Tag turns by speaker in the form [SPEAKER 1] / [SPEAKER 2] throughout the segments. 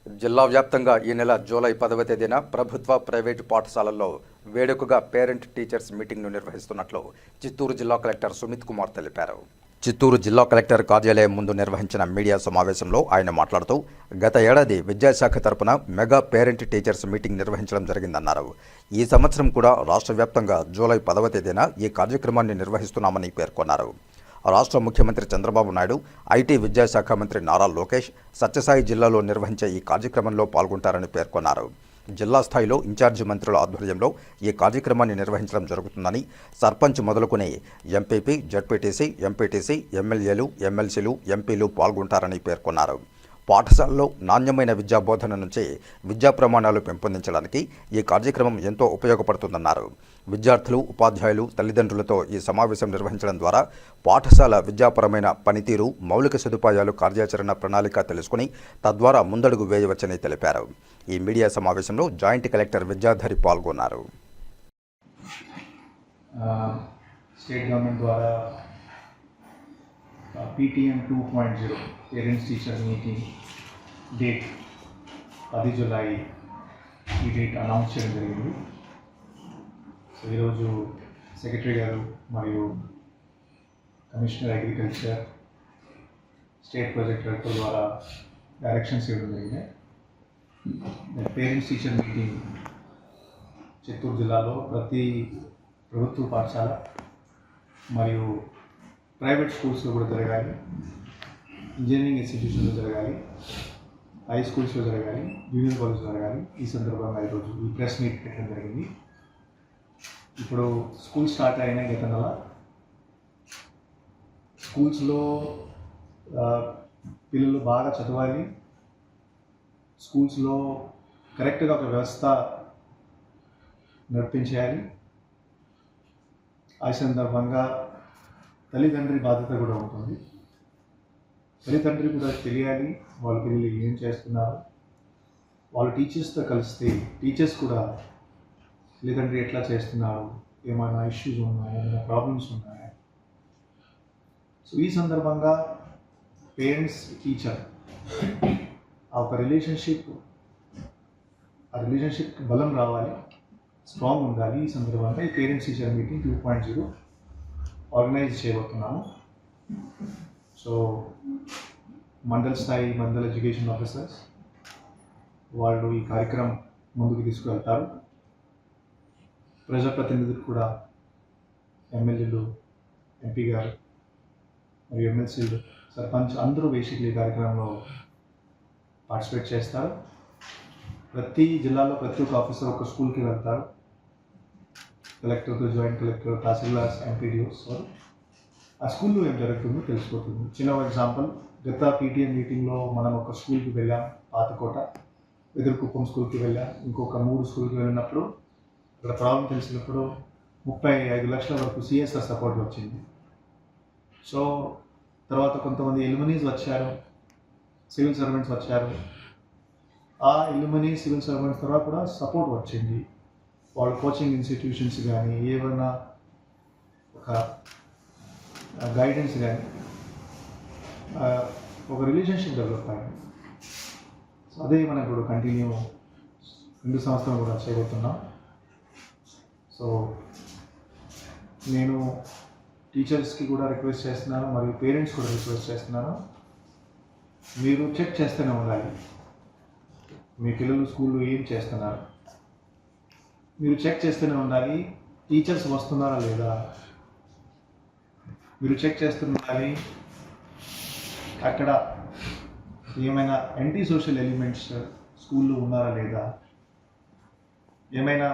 [SPEAKER 1] జిల్లా వ్యాప్తంగా ఈ నెల జూలై 10వ తేదీన ప్రభుత్వ ప్రైవేటు పాఠశాలల్లో వేడుకగా పేరెంట్ టీచర్స్ మీటింగ్ను నిర్వహిస్తున్నట్లు చిత్తూరు జిల్లా కలెక్టర్ సుమిత్ కుమార్ తెలిపారు. చిత్తూరు జిల్లా కలెక్టర్ కార్యాలయం ముందు నిర్వహించిన మీడియా సమావేశంలో ఆయన మాట్లాడుతూ గత ఏడాది విద్యాశాఖ తరపున మెగా పేరెంట్ టీచర్స్ మీటింగ్ నిర్వహించడం జరిగిందన్నారు. ఈ సంవత్సరం కూడా రాష్ట్ర వ్యాప్తంగా జూలై 10వ తేదీన ఈ కార్యక్రమాన్ని నిర్వహిస్తున్నామని పేర్కొన్నారు. రాష్ట్ర ముఖ్యమంత్రి చంద్రబాబు నాయుడు, ఐటీ విద్యాశాఖ మంత్రి నారా లోకేష్ సత్యసాయి జిల్లాలో నిర్వహించే ఈ కార్యక్రమంలో పాల్గొంటారని పేర్కొన్నారు. జిల్లా స్థాయిలో ఇన్ఛార్జి మంత్రుల ఆధ్వర్యంలో ఈ కార్యక్రమాన్ని నిర్వహించడం జరుగుతుందని, సర్పంచ్ మొదలుకుని ఎంపీపీ, జడ్పీటీసీ, ఎంపీటీసీ, ఎమ్మెల్యేలు, ఎమ్మెల్సీలు, ఎంపీలు పాల్గొంటారని పేర్కొన్నారు. పాఠశాలలో నాణ్యమైన విద్యా బోధన నుంచి విద్యా ప్రమాణాలు పెంపొందించడానికి ఈ కార్యక్రమం ఎంతో ఉపయోగపడుతుందన్నారు. విద్యార్థులు, ఉపాధ్యాయులు, తల్లిదండ్రులతో ఈ సమావేశం నిర్వహించడం ద్వారా పాఠశాల విద్యాపరమైన పనితీరు, మౌలిక సదుపాయాలు, కార్యాచరణ ప్రణాళిక తెలుసుకుని తద్వారా ముందడుగు వేయవచ్చని తెలిపారు. ఈ మీడియా సమావేశంలో జాయింట్ కలెక్టర్ విద్యాధరి పాల్గొన్నారు.
[SPEAKER 2] స్టేట్ గవర్నమెంట్ ద్వారా PTM 2.0 parents teacher meeting date 10 July ఈ డేట్ అనౌన్స్ చేయడం జరిగింది. సో ఈరోజు సెక్రటరీ గారు మరియు commissioner agriculture, state project director ద్వారా డైరెక్షన్స్ ఇవ్వడం జరిగినాయి. పేరెంట్స్ టీచర్ మీటింగ్ చిత్తూరు జిల్లాలో ప్రతి ప్రభుత్వ పాఠశాల మరియు ప్రైవేట్ స్కూల్స్లో కూడా జరగాలి, ఇంజనీరింగ్ ఇన్స్టిట్యూషన్లో జరగాలి, హై స్కూల్స్లో జరగాలి, జూనియర్ కాలేజ్లో జరగాలి. ఈ సందర్భంగా ఈరోజు ఈ ప్రెస్ మీట్ పెట్టడం జరిగింది. ఇప్పుడు స్కూల్ స్టార్ట్ అయిన గత నెల స్కూల్స్లో పిల్లలు బాగా చదవాలి, స్కూల్స్లో కరెక్ట్గా ఒక వ్యవస్థ నడిపించేయాలి. ఆ సందర్భంగా తల్లిదండ్రి బాధ్యత కూడా ఉంటుంది. తల్లిదండ్రి కూడా తెలియాలి వాళ్ళ పిల్లలు ఏం చేస్తున్నారు. వాళ్ళు టీచర్స్తో కలిస్తే టీచర్స్ కూడా తల్లిదండ్రి ఎట్లా చేస్తున్నారు, ఏమైనా ఇష్యూస్ ఉన్నాయా, ఏమైనా ప్రాబ్లమ్స్ ఉన్నాయా. సో ఈ సందర్భంగా పేరెంట్స్, టీచర్ ఆ ఒక రిలేషన్షిప్ బలం రావాలి, స్ట్రాంగ్ ఉండాలి. ఈ సందర్భంగా ఈ పేరెంట్స్ టీచర్ మీటింగ్ 2.0 ఆర్గనైజ్ చేయబోతున్నాము. సో మండల స్థాయి మండల ఎడ్యుకేషన్ ఆఫీసర్స్ వాళ్ళు ఈ కార్యక్రమం ముందుకు తీసుకువెళ్తారు. ప్రజాప్రతినిధులు కూడా ఎమ్మెల్యేలు, ఎంపీ గారు మరియు ఎమ్మెల్సీలు, సర్పంచ్ అందరూ బేసిక్లీ ఈ కార్యక్రమంలో పార్టిసిపేట్ చేస్తారు. ప్రతి జిల్లాలో ప్రతి ఒక్క ఆఫీసర్ ఒక స్కూల్కి వెళ్తారు. కలెక్టర్తో, జాయింట్ కలెక్టర్, తహసీల్దార్స్, ఎంపీడీఓస్ ఆ స్కూల్లో ఏం జరుగుతుందో తెలిసిపోతుంది. చిన్న ఎగ్జాంపుల్, గత PTM మీటింగ్లో మనం ఒక స్కూల్కి వెళ్ళాం, పాతకోట, వెదురుకుప్పం స్కూల్కి వెళ్ళాం, ఇంకొక 3 స్కూల్కి వెళ్ళినప్పుడు అక్కడ ప్రాబ్లం తెలిసినప్పుడు 35 లక్షల వరకు CSR సపోర్ట్ వచ్చింది. సో తర్వాత కొంతమంది ఎల్యుమినీస్ వచ్చారు, సివిల్ సర్వెంట్స్ వచ్చారు. ఆ ఎల్యుమినీ సివిల్ సర్వెంట్స్ ద్వారా కూడా సపోర్ట్ వచ్చింది. వాళ్ళు కోచింగ్ ఇన్స్టిట్యూషన్స్ కానీ ఏమైనా ఒక గైడెన్స్ కానీ ఒక రిలేషన్షిప్ డెవలప్ అయింది. సో అదే మనం ఇప్పుడు కంటిన్యూ 2 సంవత్సరాలు కూడా చేయబోతున్నాం. సో నేను టీచర్స్కి కూడా రిక్వెస్ట్ చేస్తున్నాను మరియు పేరెంట్స్ కూడా రిక్వెస్ట్ చేస్తున్నాను, మీరు చెక్ చేస్తూనే ఉండాలి మీ పిల్లలు స్కూల్లో ఏం చేస్తున్నారు. మీరు చెక్ చేస్తూనే ఉండాలి, టీచర్స్ వస్తున్నారా లేదా. మీరు చెక్ చేస్తూనే ఉండాలి అక్కడ ఏమైనా యాంటీ సోషల్ ఎలిమెంట్స్ స్కూల్లో ఉన్నారా లేదా, ఏమైనా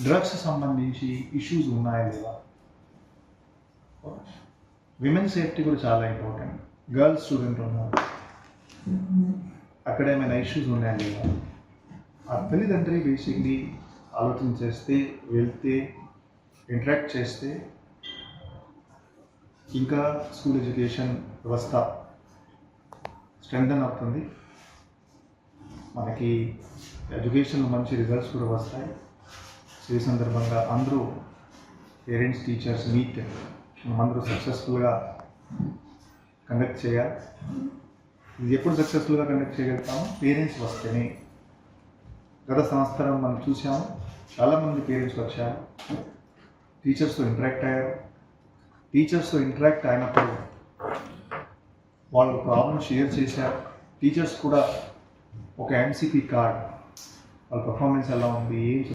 [SPEAKER 2] డ్రగ్స్ సంబంధించి ఇష్యూస్ ఉన్నాయా లేదా. విమెన్ సేఫ్టీ కూడా చాలా ఇంపార్టెంట్. గర్ల్స్ స్టూడెంట్ ఉన్నారు, అక్కడ ఏమైనా ఇష్యూస్ ఉన్నాయా లేదా. ఆ తల్లిదండ్రి బేసిక్లీ ఆలోచన చేస్తే, వెళ్తే, ఇంటరాక్ట్ చేస్తే ఇంకా స్కూల్ ఎడ్యుకేషన్ వ్యవస్థ స్ట్రెంగ్థన్ అవుతుంది. మనకి ఎడ్యుకేషన్లో మంచి రిజల్ట్స్ కూడా వస్తాయి. ఈ సందర్భంగా అందరూ పేరెంట్స్ టీచర్స్ మీట్ అందరూ సక్సెస్ఫుల్గా కండక్ట్ చేయాలి. ఇది ఎప్పుడు సక్సెస్ఫుల్గా కండక్ట్ చేయగలుగుతాము? పేరెంట్స్ వస్తేనే. గత సంవత్సరం మనం చూసాము, చాలామంది పేరెంట్స్ వచ్చారు, టీచర్స్తో ఇంటరాక్ట్ అయ్యారు. టీచర్స్తో ఇంటరాక్ట్ అయినప్పుడు వాళ్ళు ప్రాబ్లమ్ షేర్ చేశారు. టీచర్స్ కూడా ఒక ఎంసీపీ కార్డ్, వాళ్ళ పర్ఫార్మెన్స్ ఎలా ఉంది, ఏం